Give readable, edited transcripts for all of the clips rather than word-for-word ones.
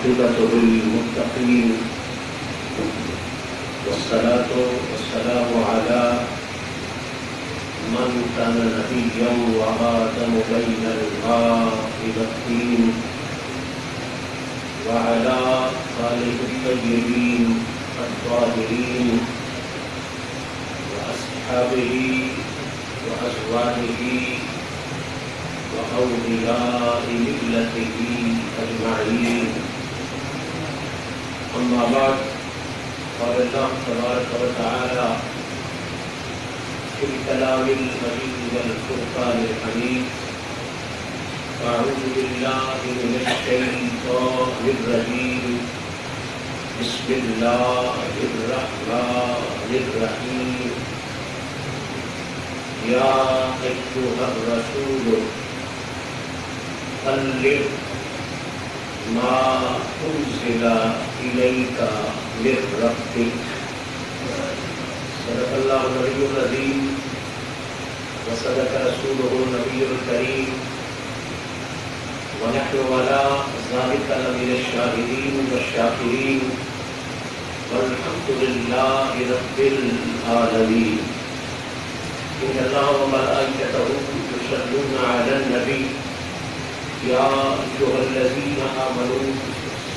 والعاقبة للمتقين والصلاة والسلام على من كان نبيا وآدم بين الماء والطين وعلى آله الطيبين الطاهرين وأصحابه وأزواجه وأولياء ملته أجمعين. أما بعد، قال الله تبارك وتعالى في الكلام المجيد والفرقان الحميد: أعوذ بالله من الشيطان الرجيم، بسم الله الرحمن الرحيم. يا أيها الرسول بلغ ما أنزل إليك من ربك. صدق الله العلي العظيم وصدق رسوله النبي الكريم، ونحن على ذلك لمن الشاهدين والشاكرين، والحمد لله رب العالمين. إن الله وملائكته يصلون على النبي يا أيها الذين آمنوا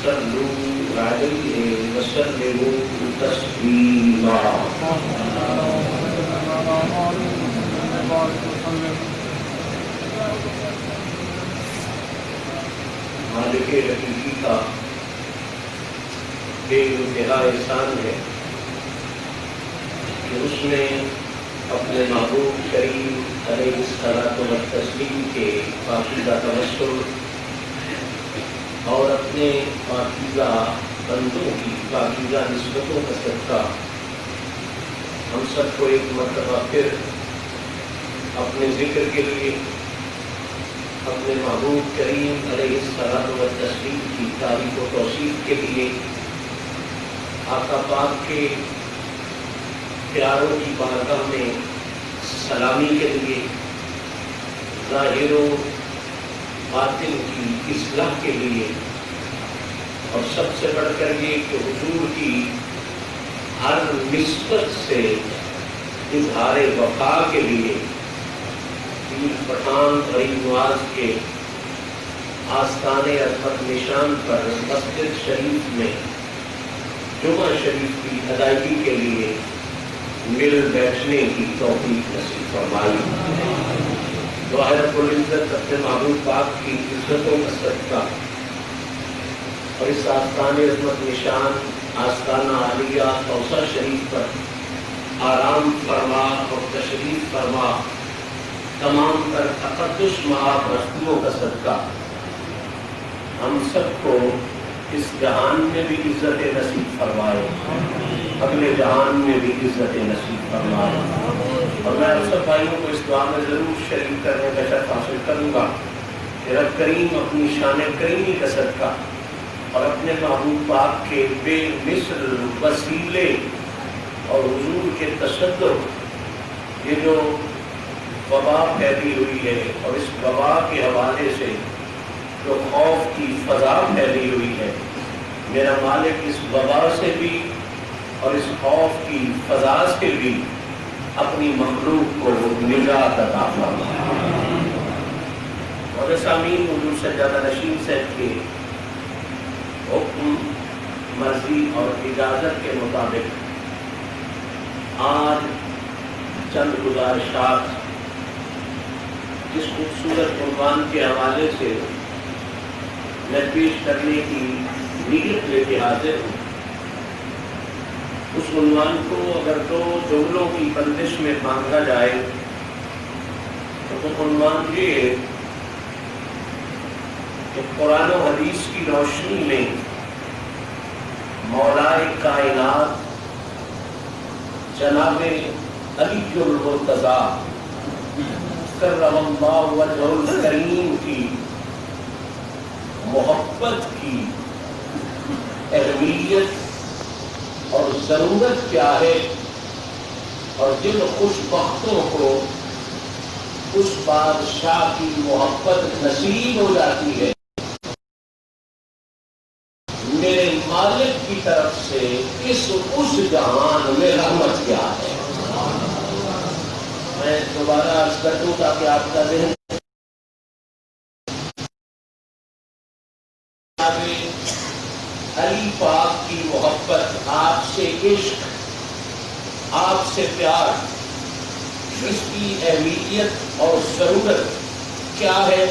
صلوا عليه وسلموا تسليما. مالک حقیقی کا بے انتہا احسان ہے کہ اس نے اپنے محبوب کریم علیہ الصلاۃ والتسلیم کے پاکیزہ توسل اور اپنے پاکیزہ بندوں کی پاکیزہ نسبتوں کا صدقہ ہم سب کو ایک مرتبہ پھر اپنے ذکر کے لیے اپنے محبوب کریم علیہ الصلاۃ والتسلیم کی تعریف و توصیف کے لیے آقا پاک کے پیاروں کی بارگاہ میں سلامی کے لیے، ظاہر و باطن کی اصلاح کے لیے، اور سب سے بڑھ کر یہ کہ حضور کی ہر نسبت سے اظہار وفا کے لیے پیر پٹھان غریب نواز کے آستان عظمت نشان پر مسجد شریف میں جمعہ شریف کی ادائیگی کے لیے مل بیٹھنے کی توفیق نصیب فرمائی. دعا رب العزت اپنے محبوب پاک کی عزتوں کا صدقہ اور اس آستان عظمت نشان آستانہ عالیہ کوثر شریف پر آرام فرما اور تشریف فرما تمام تر تقدس معاف رسولوں کا صدقہ ہم سب کو اس جہان میں بھی عزت نصیب فرمائے، اگلے جہان میں بھی عزت نصیب فرمائے. اور میں آپ سب بھائیوں کو اس دعا میں ضرور شریک کرنے کا شرف حاصل کروں گا کہ رب کریم اپنی شان کریمی کا صدقہ اور اپنے محبوب پاک کے بے مثل وسیلے اور حضور کے تصدق، یہ جو وبا پھیلی ہوئی ہے اور اس وبا کے حوالے سے جو خوف کی فضا پھیلی ہوئی ہے، میرا مالک اس وبا سے بھی اور اس خوف کی فضا سے بھی اپنی مخلوق کو نجات عطا فرمائے. اور سامعین، حضور سجادہ نشین صاحب کے حکم، مرضی اور اجازت کے مطابق آج چند گزارشات جس خوبصورت عنوان کے حوالے سے میں پیش کرنے کی نیت لے کے حاضر ہوں، اس عنوان کو اگر دو جملوں کی بندش میں باندھا جائے تو وہ عنوان یہ ہے کہ قرآن و حدیث کی روشنی میں مولائے کائنات جناب علی المرتضیٰ کرم اللہ وجہہ الکریم کی محبت کی اہمیت اور ضرورت کیا ہے، اور جن خوش بختوں کو اس بادشاہ کی محبت نصیب ہو جاتی ہے میرے مالک کی طرف سے اس جہان میں رحمت کیا ہے. میں دوبارہ عرض کر دوں تاکہ آپ کا ذہن علی پاک کی محبت، آپ سے عشق، آپ سے پیار، اس کی اہمیت اور ضرورت کیا ہے،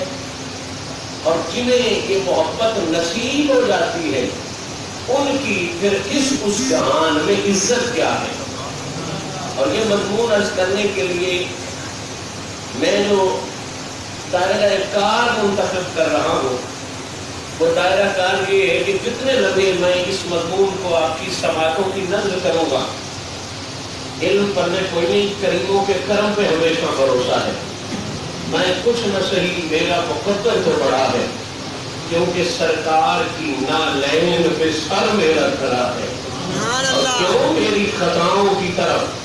اور جنہیں یہ محبت نصیب ہو جاتی ہے ان کی پھر اس جہان میں عزت کیا ہے. اور یہ مضمون عرض کرنے کے لیے میں جو دائرہ کار منتخب کر رہا ہوں وہ دائرہ کار یہ ہے کہ جتنے لمحے میں اس مضمون کو آپ کی سماعتوں کی نقل کروں گا، علم پر میں کوئی نہیں، کریموں کے کرم پہ ہمیشہ بھروسہ ہے. میں کچھ نہ صحیح، میرا مقدر تو بڑا ہے، کیونکہ سرکار کی نالین پہ سر میرا کھڑا ہے. اور کیوں میری خطاؤں کی طرف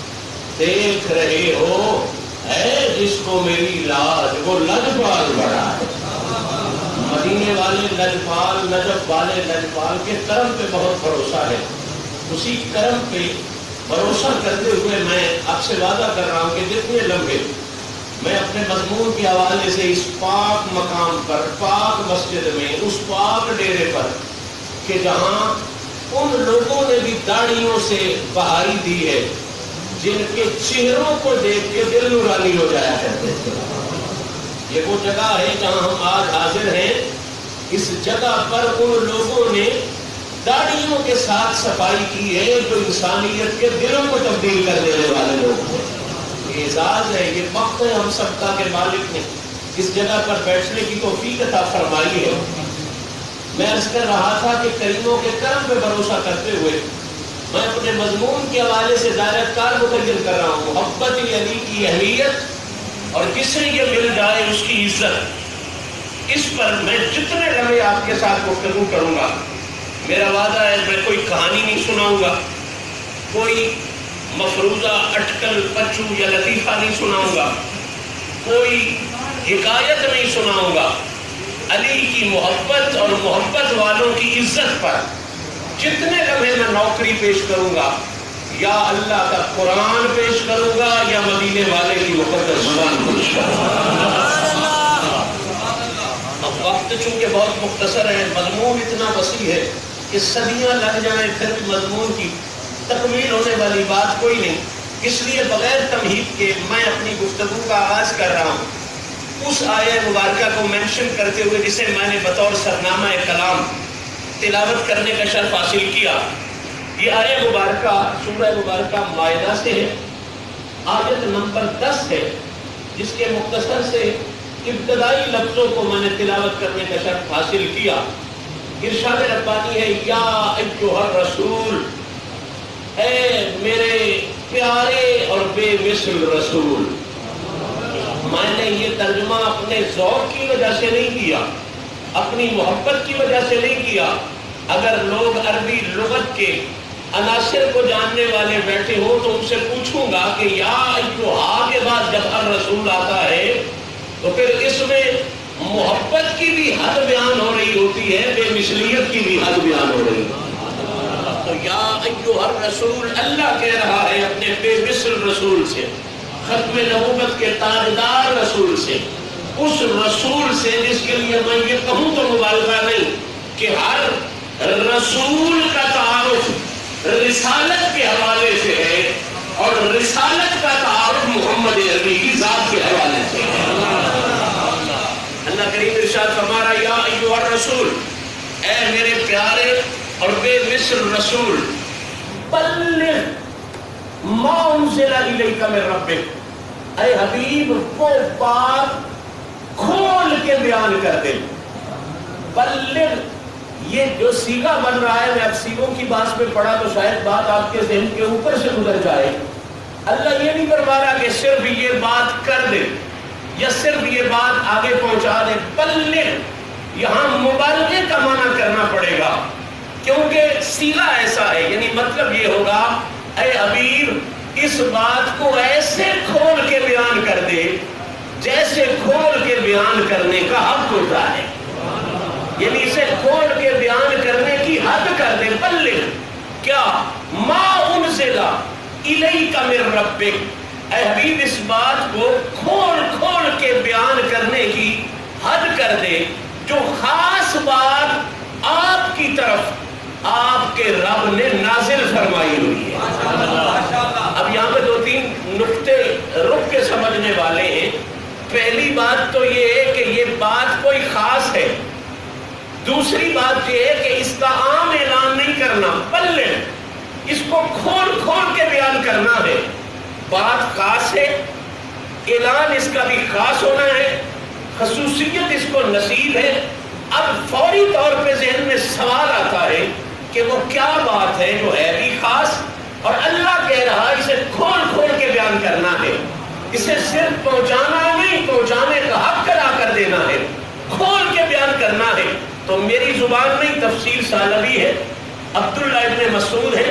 دیکھ رہے ہو، اے جس کو میری لاج وہ لجپال بڑا ہے. مدینے والے لجپال، نجف والے لجپال کے کرم پہ بہت بھروسہ ہے. اسی کرم پہ بھروسہ کرتے ہوئے میں آپ سے وعدہ کر رہا ہوں کہ جتنے لمحے میں اپنے مضمون کے حوالے سے اس پاک مقام پر، پاک مسجد میں، اس پاک ڈیرے پر کہ جہاں ان لوگوں نے بھی داڑھیوں سے بہاری دی ہے جن کے چہروں کو دیکھ کے دل نورانی ہو جایا کرتے تھے. یہ وہ جگہ ہے جہاں ہم آج حاضر ہیں. اس جگہ پر ان لوگوں نے داڑھیوں کے ساتھ صفائی کی ہے جو انسانیت کے دلوں کو تبدیل کر دینے والے لوگ ہیں. یہ اعزاز ہے، یہ وقت ہے ہم سب کا کہ مالک نے اس جگہ پر بیٹھنے کی توفیق عطا فرمائی ہے. میں عرض کر رہا تھا کہ کریموں کے کرم پہ بھروسہ کرتے ہوئے میں اپنے مضمون کے حوالے سے دائرہ کار متعین کر رہا ہوں. محبت علی کی اہمیت اور کس سے یہ مل جائے اس کی عزت. اس پر میں جتنے لمحے آپ کے ساتھ گفتگو کروں گا، میرا وعدہ ہے میں کوئی کہانی نہیں سناؤں گا، کوئی مفروضہ اٹکل پچو یا لطیفہ نہیں سناؤں گا، کوئی حکایت نہیں سناؤں گا. علی کی محبت اور محبت والوں کی عزت پر جتنے لمحے میں نوکری پیش کروں گا، یا اللہ کا قرآن پیش کروں گا یا مدینے والے کی مقدس زبان پیش کروں گا. اب وقت چونکہ بہت مختصر ہے، مضمون اتنا وسیع ہے کہ صدیاں لگ جائیں پھر بھی مضمون کی تکمیل ہونے والی بات کوئی نہیں. اس لیے بغیر تمہید کے میں اپنی گفتگو کا آغاز کر رہا ہوں اس آیہ مبارکہ کو مینشن کرتے ہوئے جسے میں نے بطور سرنامہ کلام تلاوت کرنے کا شرف حاصل کیا. یہ آیہ مبارکہ سورہ مبارکہ مائدہ سے ہے، آیت نمبر 10 ہے، جس کے مختصر سے ابتدائی لفظوں کو میں نے تلاوت کرنے کا شرف حاصل کیا. ارشاد ربانی ہے، یا ایھا الرسول، اے میرے پیارے اور بے مثل رسول. میں نے یہ ترجمہ اپنے ذوق کی وجہ سے نہیں کیا، اپنی محبت کی وجہ سے نہیں کیا. اگر لوگ عربی لغت کے عناصر کو جاننے والے بیٹھے ہو تو ان سے پوچھوں گا کہ یا ایھا کے بعد جب الرسول آتا ہے تو پھر اس میں محبت کی بھی حد بیان ہو رہی ہوتی ہے، بے مثلیت کی بھی حد بیان ہو رہی ہے. تو یا ایھا الرسول اللہ کہہ رہا ہے اپنے بے مثل رسول سے، ختم نبوت کے تاجدار رسول سے، اس رسول سے جس کے لیے میں یہ کہوں تو مبالغہ نہیں کہ ہر رسول کا تعارف رسالت کے حوالے سے ہے اور رسالت کا تعارف محمد عربی کی ذات کے حوالے سے ہے. اللہ کریم ارشاد فرما رہا ہے، یا ایھا الرسول، اے میرے پیارے اور بے مثل رسول، بلغ ما انزل الیک من ربک، اے حبیب وہ بات کھول کے بیان کر دے. بلغ، یہ جو سیغہ بن رہا ہے، میں اب سیغوں کی بات پہ پڑھا تو شاید بات آپ کے ذہن کے اوپر سے گزر جائے. اللہ یہ نہیں فرما رہا کہ صرف یہ بات کر دے یا صرف یہ بات آگے پہنچا دے. بلغ یہاں مبالغے کا معنی کرنا پڑے گا کیونکہ سیغہ ایسا ہے، یعنی مطلب یہ ہوگا اے حبیب اس بات کو ایسے کھول کے بیان کر دے جیسے کھول کے بیان کرنے کا حق ہوتا ہے. یعنی اسے کھول کے بیان کرنے کی حد ربک، اے حبیب اس بات کو کھول کھول کے بیان کرنے کی حد کر دے جو خاص بات آپ کی طرف آپ کے رب نے نازل فرمائی ہوئی ہے۔ اب یہاں پہ دو تین نقطے رک کے سمجھنے والے ہیں۔ پہلی بات تو یہ ہے کہ یہ بات کوئی خاص ہے، دوسری بات یہ ہے کہ اس کا عام اعلان نہیں کرنا، بلکہ اس کو کھول کھول کے بیان کرنا ہے۔ بات خاص ہے، اعلان اس کا بھی خاص ہونا ہے، خصوصیت اس کو نصیب ہے۔ اب فوری طور پہ ذہن میں سوال آتا ہے کہ وہ کیا بات ہے جو ہے بھی خاص، اور اللہ کہہ رہا اسے کھول کھول کے بیان کرنا ہے، اسے صرف پہنچانا نہیں، پہنچانے کا حق ادا کر دینا ہے، کھول کے بیان کرنا ہے۔ تو میری زبان نہیں، تفسیر ثعلبی ہے، عبداللہ ابن مسعود ہے،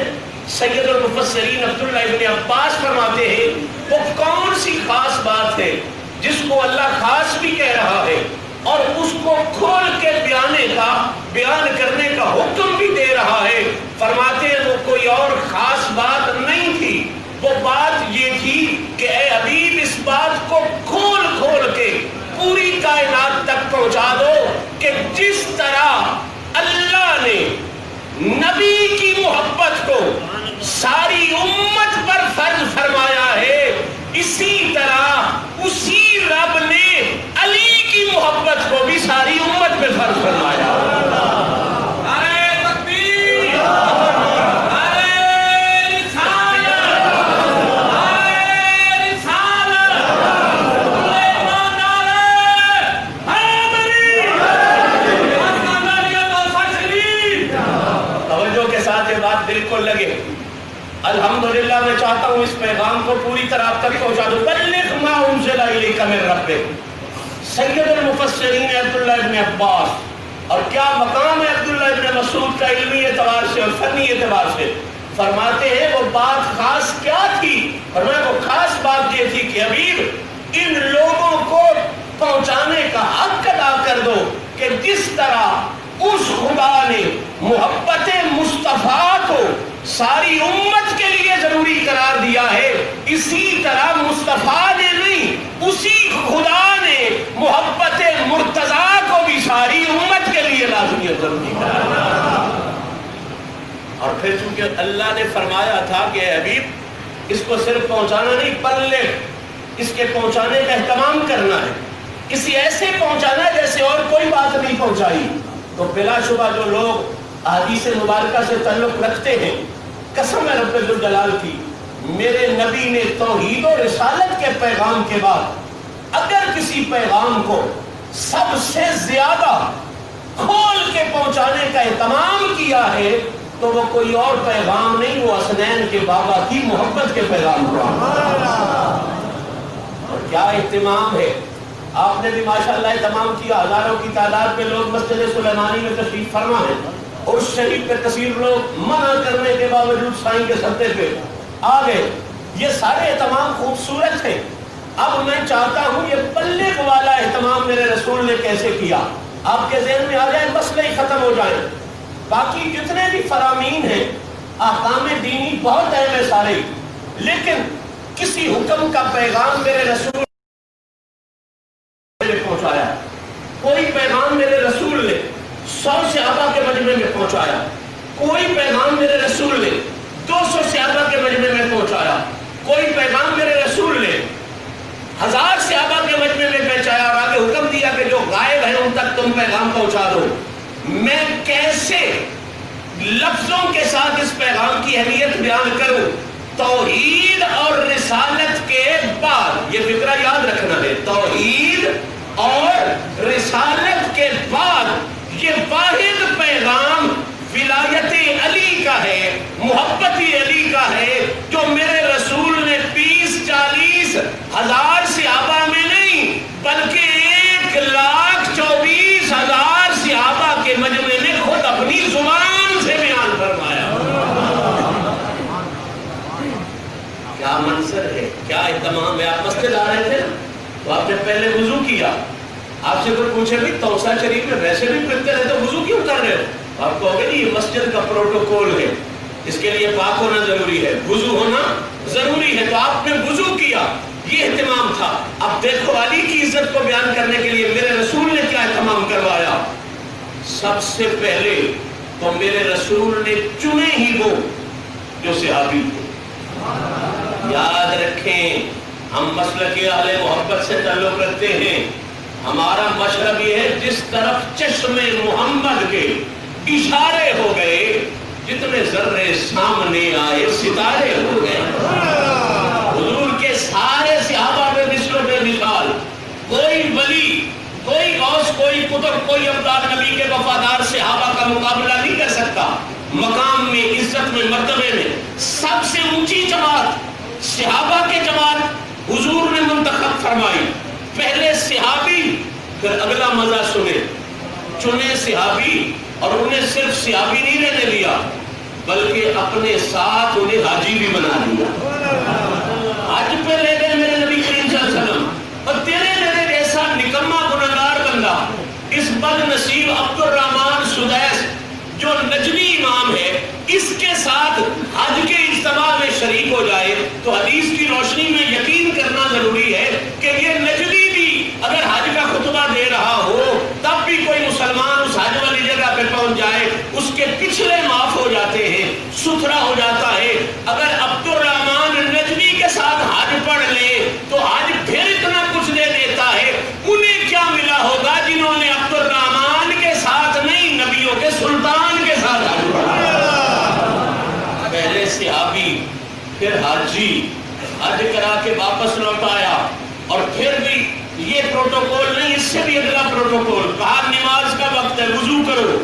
سید المفسرین عبداللہ ابن عباس فرماتے ہیں وہ کون سی خاص بات ہے جس کو اللہ خاص بھی کہہ رہا ہے اور اس کو کھول کے بیان کرنے کا حکم بھی دے رہا ہے۔ فرماتے ہیں وہ کوئی اور خاص بات نہیں تھی، وہ بات یہ تھی کہ اے حبیب اس بات کو کھول کھول کے پوری کائنات تک پہنچا دو کہ جس طرح اللہ نے نبی کی محبت کو ساری امت پر فرض فرمایا ہے، اسی طرح اسی رب نے علی کی محبت کو بھی ساری امت پہ فرض فرمایا۔ نعرہ تکبیر، نعرہ رسالت، نعرہ رسالت، نعرہ حیدری، توجہ کے ساتھ یہ بات دل کو لگے۔ الحمدللہ میں چاہتا ہوں اس پیغام کو پوری طرح آپ تک پہنچا دوں۔ بلغ ما انزل الیک من ربک، سید المفسرین عبداللہ ابن عباس، اور کیا مقام ہے عبداللہ ابن مسعود کا علمی اعتبار سے اور فنی اعتبار سے، فرماتے ہیں وہ بات خاص کیا تھی؟ فرمایا وہ خاص بات یہ تھی کہ حبیب ان لوگوں کو پہنچانے کا حق ادا کر دو کہ جس طرح اس خدا نے محبت مصطفیٰ کو ساری امت کے لیے ضروری قرار دیا ہے، اسی طرح مصطفیٰ نے نہیں، اسی خدا نے محبت مرتضیٰ کو بھی ساری امت کے لیے لازمی اور ضروری قرار دیا۔ اور پھر چونکہ اللہ نے فرمایا تھا کہ اے حبیب اس کو صرف پہنچانا نہیں، بلکہ اس کے پہنچانے کا اہتمام کرنا ہے، کسی ایسے پہنچانا ہے جیسے اور کوئی بات نہیں پہنچائی، تو بلا شبہ جو لوگ احادیث مبارکہ سے تعلق رکھتے ہیں، قسم ہے رب الجلال کی، میرے نبی نے توحید و رسالت کے پیغام کے بعد اگر کسی پیغام کو سب سے زیادہ کھول کے پہنچانے کا اہتمام کیا ہے تو وہ کوئی اور پیغام نہیں، وہ حسنین کے بابا کی محبت کے پیغام ہوا۔ اور کیا اہتمام ہے، آپ نے بھی ماشاءاللہ اہتمام کیا، ہزاروں کی تعداد میں لوگ مسجد سلیمانی میں تشریف فرما ہیں، اور اس شریف پہ کثیر لوگ منع کرنے کے باوجود سائیں کے سطح پہ آ گئے۔ یہ سارے اہتمام خوبصورت ہیں، اب میں چاہتا ہوں یہ بلغ والا اہتمام میرے رسول نے کیسے کیا آپ کے ذہن میں آ جائے، مسئلے ہی ختم ہو جائیں۔ باقی جتنے بھی فرامین ہیں احکام دینی بہت اہم ہے سارے، لیکن کسی حکم کا پیغام میرے رسول نے پہنچایا، کوئی پیغام میرے رسول نے 100 صحابہ کے مجمع میں پہنچایا، کوئی پیغام میرے رسول نے 200 صحابہ کے مجمع میں پہنچایا، کوئی پیغام میرے رسول نے 1000 صحابہ کے مجمع میں پہنچایا، اور آگے حکم دیا کہ جو غائب ہیں ان تک تم پیغام پہنچا دو۔ میں کیسے لفظوں کے ساتھ اس پیغام کی اہمیت بیان کروں؟ توحید اور رسالت کے بعد، یہ فکرہ یاد رکھنا ہے، توحید اور رسالت کے بعد یہ واحد پیغام ولایت علی کا ہے، محبت علی کا ہے، جو میرے رسول نے 20-40 ہزار صحابہ میں نہیں بلکہ 1,24,000 صحابہ کے مجمع میں خود اپنی زبان سے بیان فرمایا۔ کیا منظر ہے، کیا اہتمام ہے۔ آپ مسجد آ رہے تھے تو آپ نے پہلے وضو کیا، آپ سے کوئی پوچھے بھی توسا شریف میں ویسے بھی پھرتے رہے تو وضو کیوں کر رہے ہو؟ آپ کہو گے یہ مسجد کا پروٹوکول ہے، اس کے لیے پاک ہونا ضروری ہے، وضو ہونا ضروری ہے تو آپ نے وضو کیا، یہ اہتمام تھا۔ اب دیکھو علی کی عزت کو بیان کرنے کے لیے میرے رسول نے کیا اہتمام کروایا۔ سب سے پہلے تو میرے رسول نے چنے ہی وہ جو صحابی تھے۔ یاد رکھیں ہم مسلک اہل محبت سے تعلق رکھتے ہیں، ہمارا مشرب یہ ہے جس طرف چشم محمد کے اشارے ہو گئے، جتنے ذرے سامنے آئے ستارے ہو گئے۔ حضور کے سارے صحابہ میں مثل و بے مثال، کوئی ولی، کوئی غوث، کوئی قطب، کوئی ابدال نبی کے وفادار صحابہ کا مقابلہ نہیں کر سکتا۔ مقام میں، عزت میں، مرتبے میں سب سے اونچی جماعت صحابہ کے جماعت حضور نے منتخب فرمائی۔ پہلے صحابی، پھر اگلا مزہ سنے، چنے صحابی، اور انہیں صرف صحابی نہیں رہنے دیا بلکہ اپنے ساتھ انہیں حاجی بھی بنا دیا۔ حج پہ لے گئے میرے نبی کریم صلی اللہ علیہ وسلم، اور تیرے میرے جیسا نکما گنہگار بندہ، اس بد نصیب عبد الرحمن سدیس جو نجمی امام ہے، اس کے ساتھ حج کے اجتماع میں شریک ہو جائے تو حدیث کی روشنی میں یقین کرنا ضروری ہے کہ یہ نجمی بھی اگر حج کا خطبہ دے رہا ہو تب بھی کوئی مسلمان اس حج والی جگہ پہ پہنچ جائے اس کے پچھلے معاف ہو جاتے ہیں، ستھرا ہو جاتا ہے۔ اگر عبد الرحمن نجمی کے ساتھ حج پڑھ لے تو حج پھر اتنا کچھ دے دیتا ہے، انہیں کیا ملا ہوگا جنہوں نے عبد الرحمن کے ساتھ نہیں، نبیوں کے سلطان کے ساتھ حج پڑھا۔ پہلے صحابی، پھر حاجی، حج کرا کے واپس لوٹ آیا، اور پھر بھی یہ پروٹوکول نہیں، اس سے بھی اگلا پروٹوکول، کہا نماز کا وقت ہے وضو کرو۔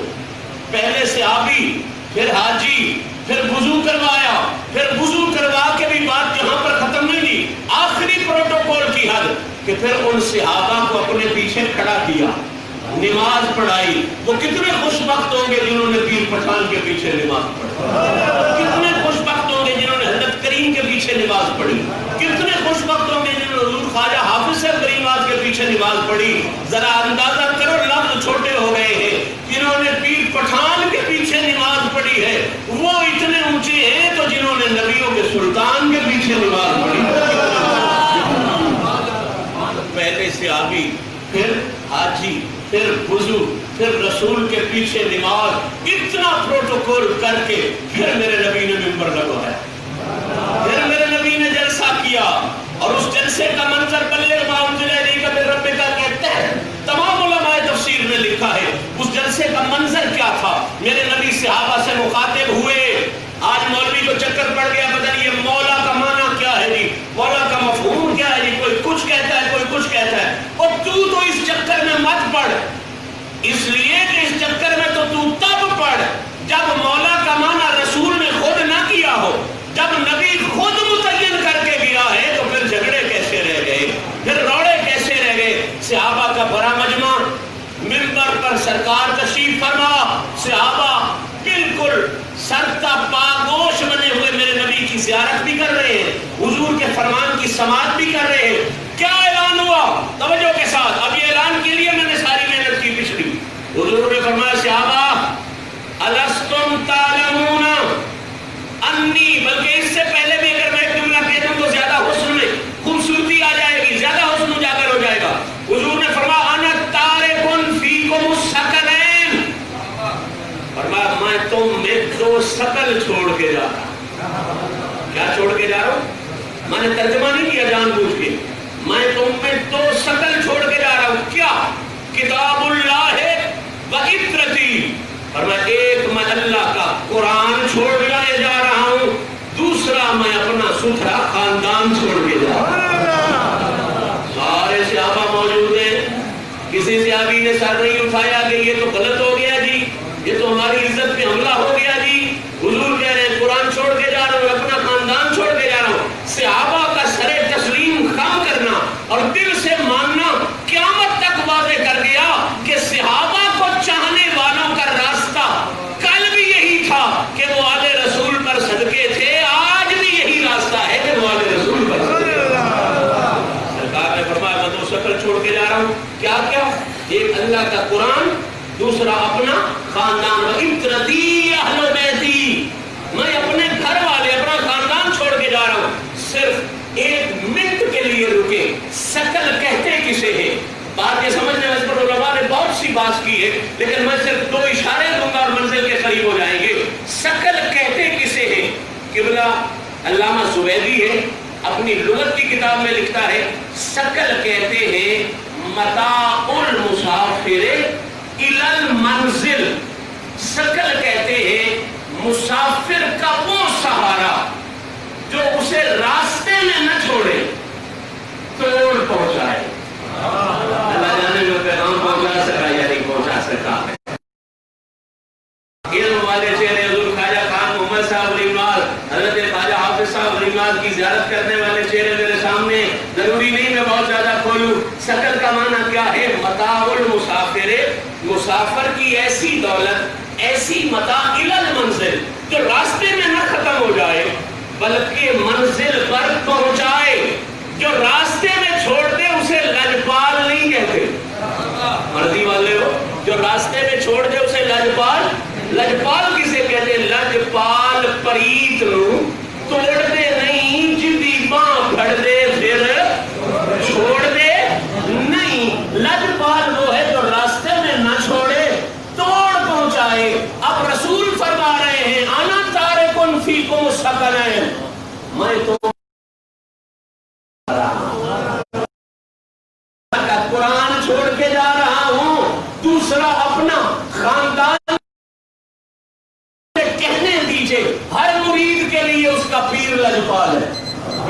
پہلے صحابی، پھر حاجی، پھر وضو کروایا، پھر وضو کروا کے بھی بات یہاں پر ختم نہیں دی، آخری پروٹوکول کی حد کہ پھر ان صحابہ کو اپنے پیچھے کھڑا کیا، نماز پڑھائی۔ وہ کتنے خوش بخت ہوں گے جنہوں نے پیر پٹھان کے پیچھے نماز پڑھی، کتنے خوش بخت ہوں گے جنہوں نے حضرت کریم کے پیچھے نماز پڑھی، کتنے خوش بخت ہوں گے جنہوں نے حضور خواجہ حافظ صاحب کریمات کے پیچھے نماز پڑھی۔ ذرا اندازہ کرو لفظ چھوٹے ہو گئے ہیں، جنہوں نے پیر پٹھان کے پیچھے نماز پڑھی ہے وہ اتنے اونچے ہیں تو جنہوں نے نبیوں کے سلطان کے پیچھے نماز پڑھی۔ پہلے صحابی، پھر حاجی، پھر وضو، پھر رسول کے پیچھے نماز، اتنا پروٹوکول کر کے پھر میرے نبی نے منبر لگوایا، پھر میرے نبی نے جلسہ کیا، اور اس جلسے کا منظر بلغ ما انزل الیک من ربک کہتے ہیں، تمام علماء تفسیر نے لکھا ہے اس جلسے کا منظر کیا تھا۔ میرے نبی صحابہ سے مخاطب ہوئے، آج مولوی کو چکر پڑ گیا پتہ نہیں یہ مولا کا معنی کیا ہے جی، مولا کا مفہوم کیا ہے جی، کوئی کچھ کہتا ہے کوئی کچھ کہتا ہے، اور تو اس چکر میں مت پڑ، اس لیے کہ اس چکر میں تو تب پڑھ جب مولا کا معنی رسول نے خود نہ کیا ہو، جب نبی خود متعین کر کے گیا ہے تو پھر جھگڑے کیسے رہ گئے، پھر روڑے کیسے رہ گئے۔ صحابہ کا بڑا مجمع، منبر پر سرکار تشریف فرما، صحابہ بالکل سرتا پاگوش بنے ہوئے میرے نبی کی زیارت بھی کر رہے ہیں، حضور کے فرمان کی سماعت بھی کر رہے ہیں۔ کیا اعلان ہوا؟ توجہ کے ساتھ، اب یہ اعلان کے لیے میں نے ساری محنت کی پچھلی۔ حضور نے فرمایا صحابہ الستم تعلمون انی، بلکہ اس سے پہلے بھی اگر میں ایک جملہ کہہ دوں تو زیادہ حسن میں خوبصورتی آ جائے گی، زیادہ حسن اجاگر ہو جائے گا۔ حضور نے فرمایا انا تارکن فیکم الثقلین، فرمایا میں تم میں دو ثقل چھوڑ کے جا رہا ہوں۔ کیا چھوڑ کے جا رہا ہوں؟ میں نے ترجمہ نہیں کیا جان بوجھ کے، میں تم میں دو ثقل چھوڑ کے جا رہا ہوں۔ کیا؟ کتاب اللہ و عترتی، فرمایا ایک میں اللہ کا قرآن چھوڑ کے جا رہا ہوں، دوسرا میں اپنا ستھرا خاندان چھوڑ کے جا رہا ہوں۔ سارے صحابہ موجود ہیں، کسی صحابی نے سر نہیں اٹھایا کہ یہ تو غلط ہو گیا جی، یہ تو ہماری عزت پہ حملہ ہو گیا جی۔ حضور کہہ رہے ہیں قرآن چھوڑ کے جا رہا ہوں، اپنا خاندان چھوڑ کے جا رہا ہوں۔ صحابہ کا سر تسلیم خم کرنا اور دل سے ماننا قیامت تک واضح کر دیا کہ صحابہ کو چاہنے والوں کا راستہ کل بھی یہی تھا کہ وہ آل رسول پر صدقے تھے، آج بھی یہی راستہ ہے کہ وہ آل رسول پر صدقے تھے۔ سرکار نے فرمایا میں دو شکل چھوڑ کے جا رہا ہوں، کیا کیا؟ ایک اللہ کا قرآن، دوسرا اپنا خاندان، عترتی اہل بیتی، میں اپنے گھر والے اپنا خاندان چھوڑ کے جا رہا ہوں۔ شکل کہتے کسے ہیں؟ قبلہ علامہ زبیدی ہے اپنی لغت کی کتاب میں لکھتا ہے شکل کہتے ہیں متاع المسافر الی المنزل، شکل کہتے ہیں مسافر کا وہ سہارا جو اسے راستے میں نہ چھوڑے، توڑ پہنچائے۔ اللہ جانے میں پیغام پہنچا سکا یا نہیں پہنچا سکا۔ علم والے چہرے حضور خواجہ خان محمد صاحب ریمال، حضرت خواجہ حافظ صاحب ریمال کی زیارت کرنے والے چہرے میرے سامنے، ضروری نہیں میں بہت زیادہ کھولوں۔ شکل کا معنی کیا ہے؟ متاع المسافر، مسافر کی ایسی دولت، ایسی متاع الی المنزل جو راستے میں نہ ختم ہو جائے بلکہ منزل پر پہنچائے۔ جو راستے میں چھوڑ دے اسے لجپال نہیں کہتے، مرضی والے ہو، جو راستے میں چھوڑ دے اسے لجپال، لجپال کسے کہتے؟ لجپال پریت نو توڑ دے نہیں، جدی باں پھڑ دے پھر چھوڑ دے نہیں۔ لجپال وہ ہے جو راستے میں نہ چھوڑے، توڑ پہنچائے۔ اب رسول فرما رہے ہیں انا تارکن فیکم ثقلین، میں تو قرآن چھوڑ کے جا رہا ہوں، دوسرا اپنا خاندان کہنے دیجئے ہر مرید کے لیے اس کا پیر لجپال ہے،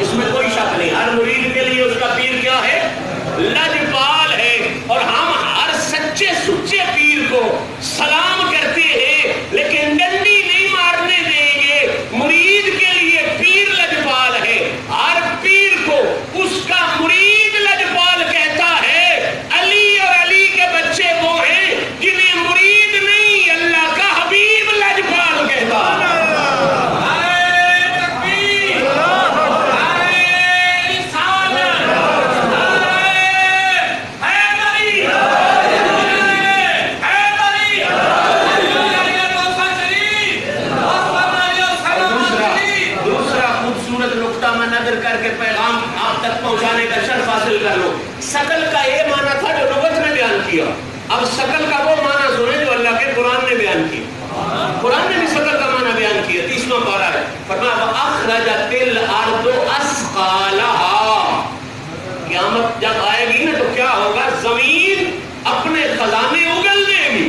اس میں کوئی شک نہیں، ہر مرید کے لیے اس کا پیر کیا ہے؟ لجپال ہے۔ اور ہم ہر سچے سچے پیر کو سلام کرتے ہیں لیکن ڈنڈی نہیں مارنے دیں گے۔ مرید کے لیے پیر لجپال ہے، ہر پیر کو اس کا مرید لجپال کہتا ہے۔ علی اور علی کے بچے وہ ہیں جنہیں مرید نہیں اللہ کا حبیب لجپال کہتا ہے۔ شکل کا یہ معنی تھا جو لغت میں بیان کیا، اب شکل کا وہ معنی سنیں جو اللہ کے قرآن نے بیان کیا۔ قرآن نے بھی شکل کا معنی بیان کیا، 30واں پارہ ہے، فرمایا وَأَخْرَجَتِ الْأَرْضُ أَثْقَالَهَا، قیامت جب آئے گی نا تو کیا ہوگا؟ زمین اپنے خزانے اگل دے گی۔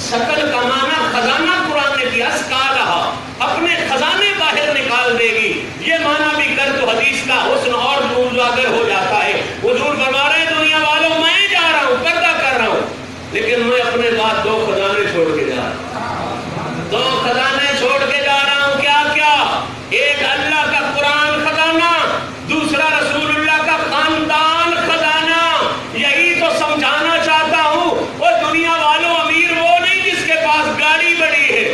شکل کا معنی خزانہ قرآن نے کیا، أثْقَالَهَا، اپنے خزانے باہر نکال دے گی۔ یہ معنی بھی کر تو حدیث کا حسن اور اجاگر ہو جاتا ہے۔ حضور فرما رہے ہیں دنیا والوں میں جا رہا ہوں، پردہ کر رہا ہوں، لیکن میں اپنے بعد دو خزانے چھوڑ کے جا رہا ہوں، دو خزانے چھوڑ کے جا رہا ہوں۔ کیا کیا؟ ایک اللہ کا قرآن خزانہ، دوسرا رسول اللہ کا خاندان خزانہ۔ یہی تو سمجھانا چاہتا ہوں۔ وہ دنیا والوں امیر وہ نہیں جس کے پاس گاڑی بڑی ہے،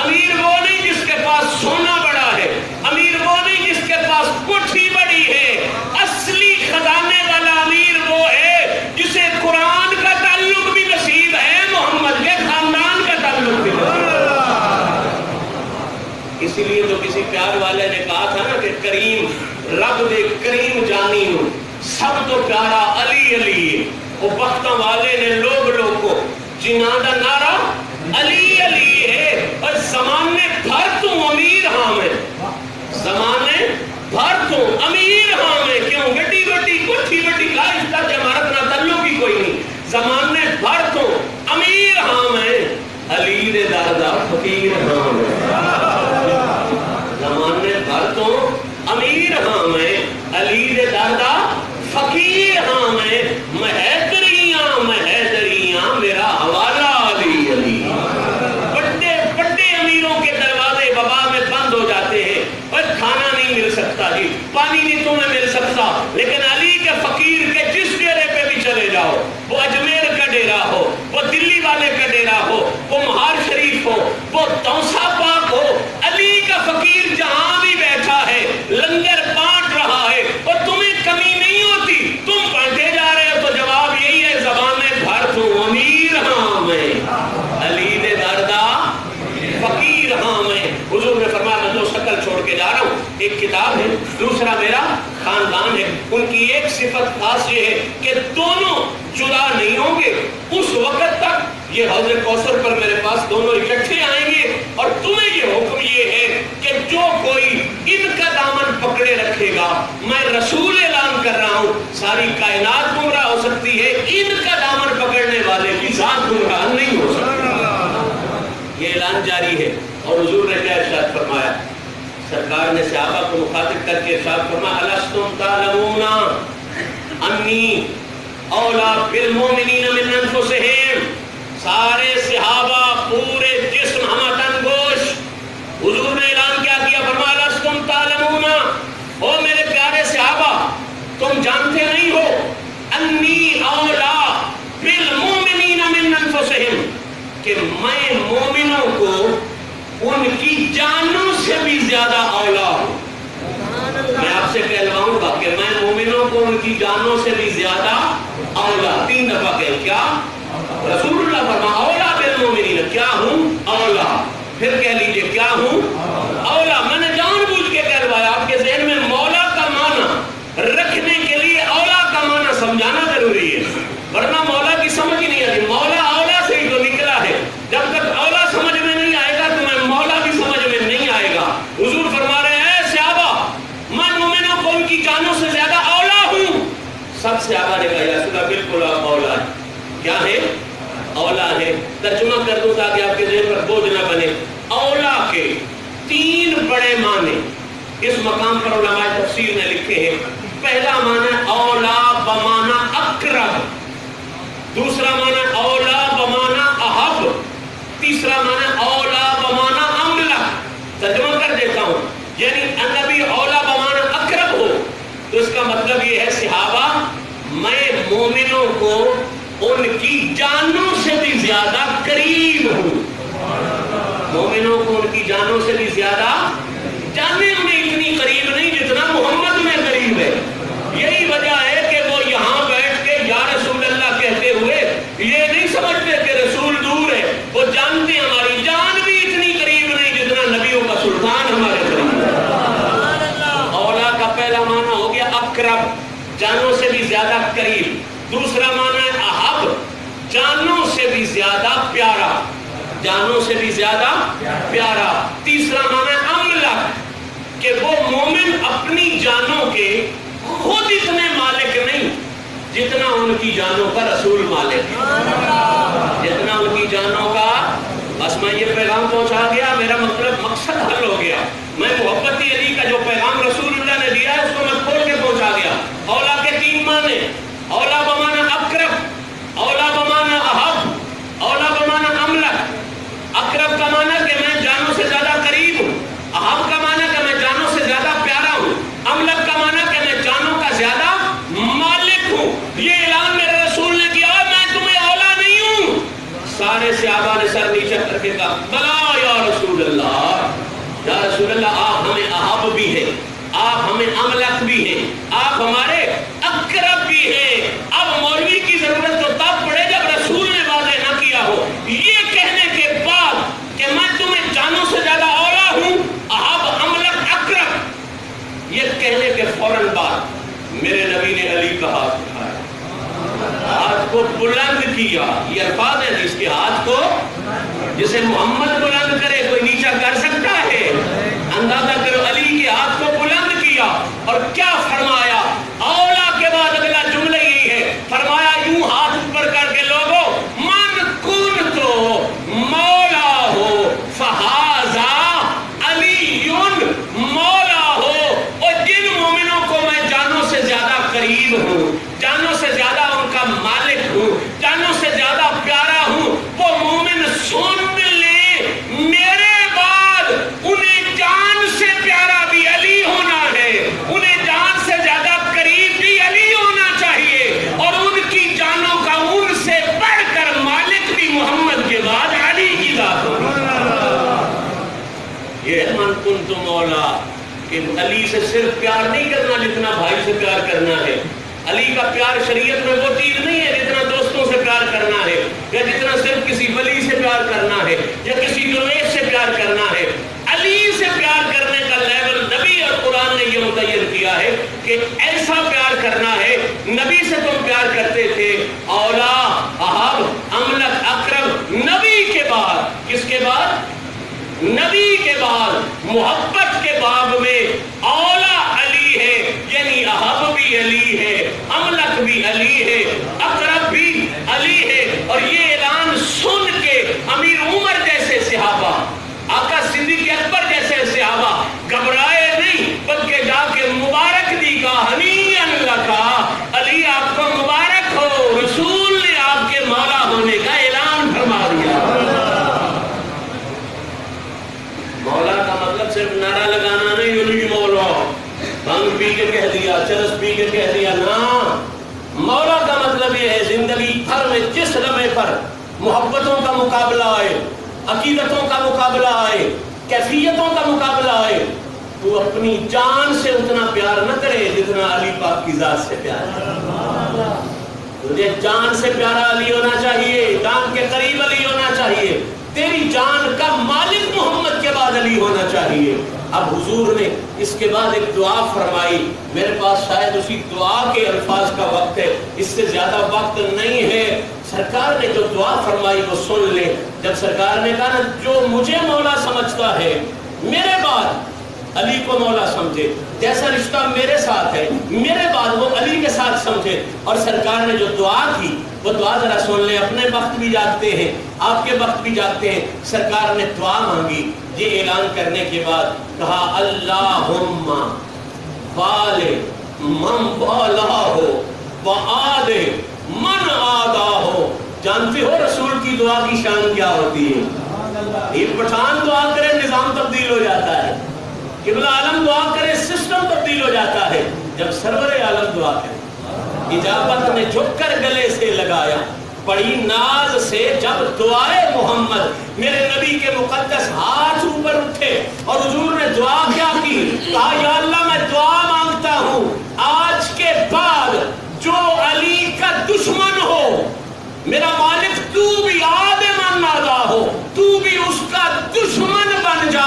امیر وہ نہیں جس کے پاس سونا بڑا ہے، امیر وہ نہیں جس کے پاس کوٹھی بڑی ہے۔ اصلی خزانے والا امیر وہ ہے جسے قرآن کا تعلق بھی نصیب ہے، محمد کے خاندان کا تعلق بھی نصیب ہے۔ اسی لیے تو کسی پیار والے نے کہا تھا نا کہ کریم رب دے کریم جانی ہوں، سب تو پیارا علی علی ہے۔ وہ بختوں والے نے لوگ کو جنہاں دا نعرہ علی علی ہے، اور زمانے بھر تو امیر ہاں میں، زمانے بھر تو امیر ہاں میں، کیوں گٹی گٹی کوٹھی گٹی لائف تک عمارت نہ تعلق ہی کوئی نہیں، زمانے بھر تو امیر ہاں میں، علی دے دادا فقیر ہاں میں، زمانے بھر تو امیر ہاں میں، علی دے دادا فقیر ہاں میں، مہدریاں میرا حوالہ علی علی۔ بڑے بڑے امیروں کے دروازے وبا میں بند ہو جاتے ہیں، اور کھانا نہیں مل سکتا جی، پانی نہیں تمہیں مل سکتا، لیکن علی کے فقیر کے جس ڈیرے پہ بھی چلے جاؤ، وہ اجمیر کا ڈیرا ہو، وہ دلی والے کا ڈیرا ہو، وہ مہار شریف ہو، وہ توسا پاک ہو، علی کا فقیر جہاں بھی بیٹھا ہے لنگر بانٹ رہا ہے، اور تمہیں کمی نہیں ہوتی، تم بانٹے جا رہے ہو، تو جواب یہی ہے زبانیں بھر تو امیر ہاں میں، علی دے دادا فقیر ہاں میں۔ حضور نے فرمایا میں دو شکل چھوڑ کے جا رہا ہوں، ایک کتاب ہے، دوسرا میرا خاندان ہے۔ ان کی ایک صفت خاص یہ ہے کہ دونوں جدا نہیں ہوں گے اس وقت تک، یہ حوض کوثر پر میرے پاس دونوں اکٹھے آئیں گے اور جاری ہے. اور حضور نے کیا ارشاد فرمایا؟ سرکار نے صحابہ کو مخاطب کر کے ارشاد فرمایا الستم تعلمون انی اولا بالمؤمنین من انفسہم. سارے صحابہ پورے جسم ہمہ تن گوش. حضور نے اعلان کیا فرمایا الستم تعلمون، او میرے پیارے صحابہ تم جانتے نہیں ہو انی اولا بالمؤمنین من انفسہم کہ میں مومنوں کو ان کی جانوں سے بھی زیادہ اولا ہوں. میں آپ سے کہلواؤں گا کہ میں مومنوں کو ان کی جانوں سے بھی زیادہ اولا. 3 دفعہ کہیں کیا؟ رسول اللہ فرمایا اولا بالمؤمنین، کیا ہوں؟ اولا. پھر کہہ لیجئے کیا ہوں؟ اولا. میں نے جان بوجھ کے کہلوایا. آپ کے ذہن میں مولا کا معنی رکھنے کے لیے اولا کا معنی سمجھانا ضروری ہے، ورنہ مولا کی سمجھ ہی نہیں آتی. مولا اولا سے ہی تو نکلا ہے. جب تک اولا سمجھ میں نہیں آئے گا تمہیں مولا بھی سمجھ میں نہیں آئے گا. حضور فرما رہے ہیں اے صحابہ میں مومنوں کو ان کی جانوں سے زیادہ اولا ہوں. سب صحابہ نے کہا یا رسول اللہ بالکل آپ اولا ہے. کیا ہے؟ اولا ہے. ترجمہ کر دوں تاکہ آپ کے ذہن پر بوجھ نہ بنے. اولا کے 3 بڑے معنی اس مقام پر علماء تفسیر نے لکھے ہیں. پہلا معنی اولا بمعنی اقرب، دوسرا معنی اولا بمعنی احب، تیسرا معنی اولا بمعنی املک. ترجمہ کر دیتا ہوں. یعنی نبی اولا بمعنی اقرب ہو تو اس کا مطلب یہ ہے صحابہ میں مومنوں کو ان کی جانوں سے بھی زیادہ قریب ہوں. مومنوں کو ان کی جانوں سے بھی زیادہ جاننے میں اتنی قریب نہیں جتنا محمد میں قریب ہے. یہی وجہ ہے کہ وہ یہاں بیٹھ کے یا رسول اللہ کہتے ہوئے یہ نہیں سمجھتے کہ رسول دور ہے. وہ جانتے ہیں ہماری جان بھی اتنی قریب نہیں جتنا نبیوں کا سلطان ہمارے قریب ہے. اولا کا پہلا معنی ہو گیا اقرب، جانوں سے بھی زیادہ قریب. دوسرا معنی ہے احب، جانوں سے بھی زیادہ پیارا، جانوں سے بھی زیادہ پیارا. تیسرا معنی املک کہ وہ مومن اپنی جانوں کے خود اتنے مالک نہیں جتنا ان کی جانوں کا رسول مالک ہے. جتنا ان کی جانوں کا. بس میں یہ پیغام پہنچا گیا، میرا مقصد حل ہو گیا. میں محبت علی کا جو پیغام رسول اللہ نے دیا ہے اس کو میں کھول کے پہنچا گیا. اولا کے 3 معنی، اولا بمعنی اقرب، اولا بمعنی احب، اولا بمعنی املک. اقرب کا معنی کہ میں جانوں سے زیادہ قریب ہوں، احب کا معنی کہ میں جانوں سے زیادہ پیارا ہوں، املک کا معنی کہ میں جانوں کا زیادہ مالک ہوں. یہ اعلان میرے رسول نے کیا میں تمہیں اولا نہیں ہوں. سارے صحابہ نے سر نیچے کر کے کہا بلا یا رسول اللہ، یا رسول اللہ آپ ہمیں احب بھی ہیں، آپ ہمیں املک بھی ہیں، آپ ہمارے اقرب بھی ہیں. اب مولوی کی ضرورت تو تب پڑے جب رسول نے واضح نہ کیا ہو. یہ کہنے کے بعد کہ میں تمہیں جانوں سے زیادہ اولا ہوں، احب املک اقرب، یہ کہنے کے فوراً بعد میرے نبی نے علی کا ہاتھ اٹھایا، ہاتھ کو بلند کیا. یہ الفاظ ہیں جس کے ہاتھ کو جسے محمد بلند کرے کوئی نیچا کر سکتا ہے؟ اندازہ کرو علی کے ہاتھ کو بلند کیا اور کیا فرمایا. اولا کے بعد اگلا جملہ یہی ہے، فرمایا یوں ہاتھ اوپر کر کے لوگوں من کن تو مولا ہو فہذا علی مولا ہو. اور جن مومنوں کو میں جانوں سے زیادہ قریب ہوں، جانوں سے زیادہ ان کا مالک ہوں، جانوں سے زیادہ پیارا ہوں، وہ مومن سن لے میرے بعد انہیں جان سے پیارا بھی علی ہونا ہے، انہیں جان سے زیادہ قریب بھی علی ہونا چاہیے، اور ان کی جانوں کا ان سے بڑھ کر مالک بھی محمد کے بعد علی کی ذات ہوگی. یہ من کنت مولا کہ علی سے صرف پیار نہیں کرنا جتنا بھائی سے پیار کرنا ہے. علی کا پیار شریعت میں وہ چیز نہیں ہے جتنا دوستوں سے پیار کرنا ہے، یا جتنا صرف کسی ولی سے پیار کرنا ہے، یا کسی درویش سے پیار کرنا ہے. علی سے پیار کرنے کا لیول نبی اور قرآن نے یہ متعین کیا ہے کہ ایسا پیار کرنا ہے. نبی سے تم پیار کرتے تھے اولا احب املک اقرب. نبی کے بعد کس کے بعد؟ نبی کے بعد محبت کے باب میں اولا علی ہے، یعنی احب بھی علی ہے، املک بھی علی ہے، اقرب بھی علی ہے. اور یہ اعلان سن کے امیر عمر جیسے صحابہ صرف نعرہ لگانا نہیں، علی مولا بھنگ پی کے کہہ دیا، چرس پی کے کہہ دیا، نا مولا کا مطلب یہ ہے زندگی بھر میں جس لمحے پر محبتوں کا مقابلہ آئے، عقیدتوں کا مقابلہ آئے، کیفیتوں کا مقابلہ آئے، تو اپنی جان سے اتنا پیار نہ کرے جتنا علی پاک کی ذات سے پیار ہے۔ تجھے جان سے پیارا علی ہونا چاہیے، جان کے قریب علی ہونا چاہیے، تیری جان کا مالک محمد کے بعد علی ہونا چاہیے۔ اب حضور نے اس کے بعد ایک دعا فرمائی، میرے پاس شاید اسی دعا کے الفاظ کا وقت ہے، اس سے زیادہ وقت نہیں ہے۔ سرکار نے جو دعا فرمائی وہ سن لیں۔ جب سرکار نے کہا نا جو مجھے مولا سمجھتا ہے میرے بعد علی کو مولا سمجھے، جیسا رشتہ میرے ساتھ ہے میرے بعد وہ علی کے ساتھ سمجھے۔ اور سرکار نے جو دعا کی وہ دعا ذرا سن لیں، اپنے وقت بھی جاگتے ہیں، آپ کے وقت بھی جاگتے ہیں۔ سرکار نے دعا مانگی، یہ اعلان کرنے کے بعد کہا اللہم والے من والہ وآل من آدہ۔ جانتے ہو رسول کی دعا کی شان کیا ہوتی ہے؟ ایک پٹھان دعا کرے نظام تبدیل ہو جاتا ہے، قبلہ عالم دعا کرے سسٹم تبدیل ہو جاتا ہے۔ جب سرور عالم دعا کرے اجابت نے جھک کر گلے سے لگایا، پڑی ناز سے جب دعائے محمد، میرے نبی کے مقدس ہاتھ اوپر اٹھے اور حضور نے دعا کیا کی؟ کہا یا اللہ میں دعا مانگتا ہوں آج کے بعد جو علی کا دشمن ہو میرا مالک تو بھی آدم نادا ہو، تو بھی اس کا دشمن بن جا،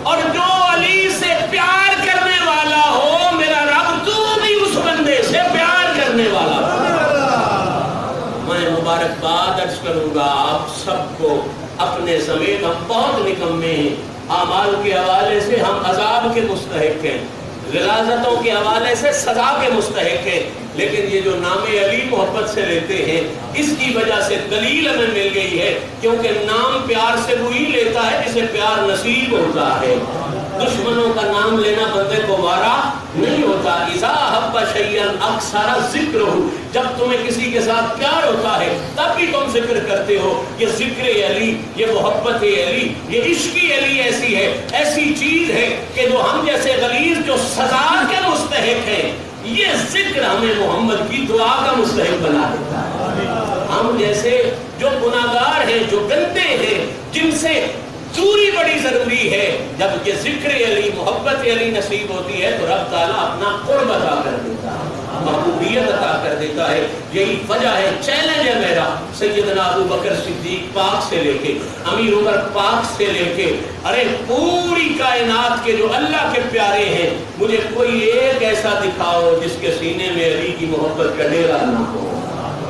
اور جو علی سے پیار کرنے والا ہو میرا رب تو بھی اس بندے سے پیار کرنے والا ہو۔ میں مبارکباد عرض کروں گا آپ سب کو، اپنے سمیت ہم بہت نکمے ہیں، اعمال کے حوالے سے ہم عذاب کے مستحق ہیں، غلاظتوں کے حوالے سے سزا کے مستحق ہیں، لیکن یہ جو نام علی محبت سے لیتے ہیں اس کی وجہ سے دلیل ہمیں مل گئی ہے، کیونکہ نام پیار سے وہی لیتا ہے جسے پیار نصیب ہوتا ہے۔ دشمنوں کا نام لینا بندے کو وارا نہیں ہوتا۔ اذا حب شیئا اکثر ذکرہ، جب تمہیں کسی کے ساتھ پیار ہوتا ہے تب بھی تم ذکر کرتے ہو۔ یہ ذکر علی، یہ محبت علی، یہ عشق علی ایسی ہے، ایسی چیز ہے کہ جو ہم جیسے غلیظ جو سزا کے مستحق ہیں، یہ ذکر ہمیں محمد کی دعا کا مستحق بنا دیتا ہے۔ ہم جیسے جو گناہگار ہیں، جو گندے ہیں، جن سے دوری بڑی ضروری ہے، جب یہ ذکر علی محبت علی نصیب ہوتی ہے تو رب تعالیٰ اپنا قرب عطا کر دیتا ہے، محبوبیت عطا کر دیتا ہے۔ یہی وجہ ہے، چیلنج ہے میرا، سیدنا ابو بکر صدیق پاک سے لے کے امیر عمر پاک سے لے کے ارے پوری کائنات کے جو اللہ کے پیارے ہیں، مجھے کوئی ایک ایسا دکھاؤ جس کے سینے میں علی کی محبت کا ڈیرا نہ ہو،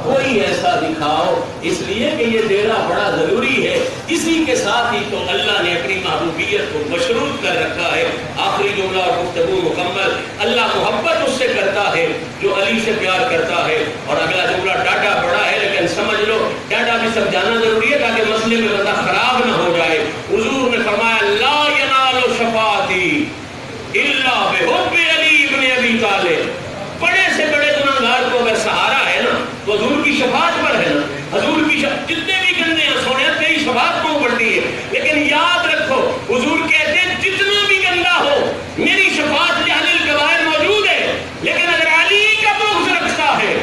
کوئی ایسا دکھاؤ، اس لیے کہ یہ ڈیرا بڑا ضروری ہے۔ اسی کے ساتھ ہی تو اللہ نے اپنی محبوبیت کو مشروط کر رکھا ہے۔ آخری جملہ اور گفتگو مکمل، اللہ محبت اس سے کرتا ہے جو علی سے پیار کرتا ہے۔ اور اگلا جملہ ڈاٹا بڑا ہے لیکن سمجھ لو ڈاٹا بھی سب جانا ضروری ہے تاکہ مسئلے میں بندہ خراب نہ ہو جائے۔ حضور نے فرمایا لا ینال شفاعتی الا بحب علی ابن ابی طالب۔ بڑے سے بڑے گناہگار کو اگر سہارا ہے نا تو حضور کی شفاعت پر ہے نا، حضور کی جتنے بھی گندے ہیں سونے تیری شفاعت کو پڑتی ہے، لیکن یاد رکھو حضور کہتے ہیں جتنا بھی گندا ہو میری شفاعت لأہل الکبائر موجود ہے، لیکن اگر علی کا بغض رکھتا ہے،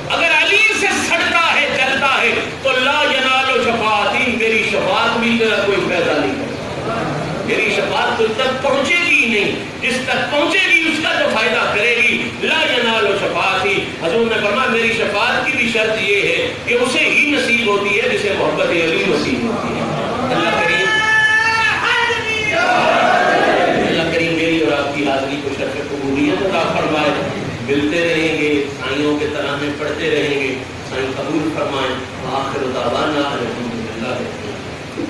اگر علی سے سڑتا ہے جلتا ہے تو لا ینال شفاعتی، میری شفاعت بھی تیرا کوئی فائدہ نہیں ہے، میری شفاعت تجھ تک پہنچے گی نہیں، جس تک پہنچے گی اس کا جو فائدہ کرے گی۔ لا ینال شفاعتی، حضور نے فرمایا میری شفاعت کی بھی شرط یہ ہے کہ اسے ہی نصیب ہوتی ہے جسے محبت علی نصیب ہوتی ہے۔ اللہ کریم میری اور آپ کی حاضری کو شرف قبولیت عطا فرمائے۔ ملتے رہیں گے، سائیوں کے ترانے پڑھتے رہیں گے، سائیں قبول فرمائیں۔ آخر دعوانا الحمدللہ۔